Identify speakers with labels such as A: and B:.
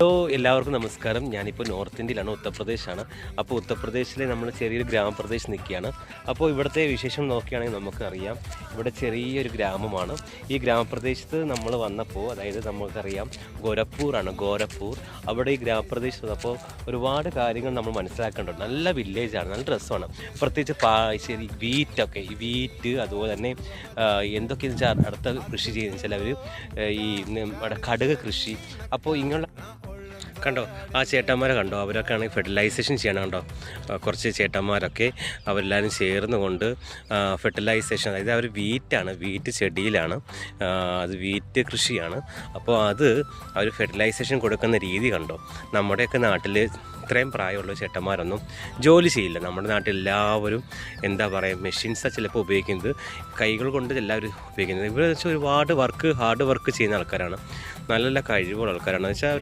A: Hello എല്ലാവർക്കും നമസ്കാരം. ഞാനിപ്പോൾ നോർത്ത് ഇന്ത്യയിലാണ്, ഉത്തർപ്രദേശാണ്. അപ്പോൾ ഉത്തർപ്രദേശിലെ നമ്മൾ ചെറിയൊരു ഗ്രാമപ്രദേശം നിൽക്കുകയാണ്. അപ്പോൾ ഇവിടുത്തെ വിശേഷം നോക്കുകയാണെങ്കിൽ നമുക്കറിയാം, ഇവിടെ ചെറിയൊരു ഗ്രാമമാണ്. ഈ ഗ്രാമപ്രദേശത്ത് നമ്മൾ വന്നപ്പോൾ, അതായത് നമുക്കറിയാം ഗോരഖ്പൂറാണ്, ഗോരഖ്പൂർ. അവിടെ ഈ ഗ്രാമപ്രദേശത്ത് വന്നപ്പോൾ ഒരുപാട് കാര്യങ്ങൾ നമ്മൾ മനസ്സിലാക്കേണ്ടതുണ്ട്. നല്ല വില്ലേജാണ്, നല്ല രസമാണ്. പ്രത്യേകിച്ച് ശരി വീറ്റൊക്കെ, ഈ വീറ്റ് അതുപോലെ തന്നെ എന്തൊക്കെയെന്ന് വെച്ചാൽ അടുത്ത കൃഷി ചെയ്യുന്ന ചിലവർ ഈ കടുക് കൃഷി. അപ്പോൾ ഇങ്ങനെ കണ്ടോ, ആ ചേട്ടന്മാരെ കണ്ടോ, അവരൊക്കെ ആണെങ്കിൽ ഫെർട്ടിലൈസേഷൻ ചെയ്യണം. കണ്ടോ, കുറച്ച് ചേട്ടന്മാരൊക്കെ അവരെല്ലാവരും ചേർന്ന് കൊണ്ട് ഫെർട്ടിലൈസേഷൻ, അതായത് അവർ വീറ്റ് ചെടിയിലാണ്, അത് വീറ്റ് കൃഷിയാണ്. അപ്പോൾ അത് അവർ ഫെർട്ടിലൈസേഷൻ കൊടുക്കുന്ന രീതി കണ്ടോ. നമ്മുടെയൊക്കെ നാട്ടിൽ ഇത്രയും പ്രായമുള്ള ചേട്ടന്മാരൊന്നും ജോലി ചെയ്യില്ല. നമ്മുടെ നാട്ടിൽ എല്ലാവരും എന്താ പറയുക, മെഷീൻസാണ് ചിലപ്പോൾ ഉപയോഗിക്കുന്നത്, കൈകൾ കൊണ്ട് എല്ലാവരും ഉപയോഗിക്കുന്നത്. ഇവിടെ വെച്ചാൽ ഒരുപാട് ഹാർഡ് വർക്ക് ചെയ്യുന്ന ആൾക്കാരാണ്, നല്ല നല്ല കഴിവുള്ള ആൾക്കാരാണ്. വെച്ചാൽ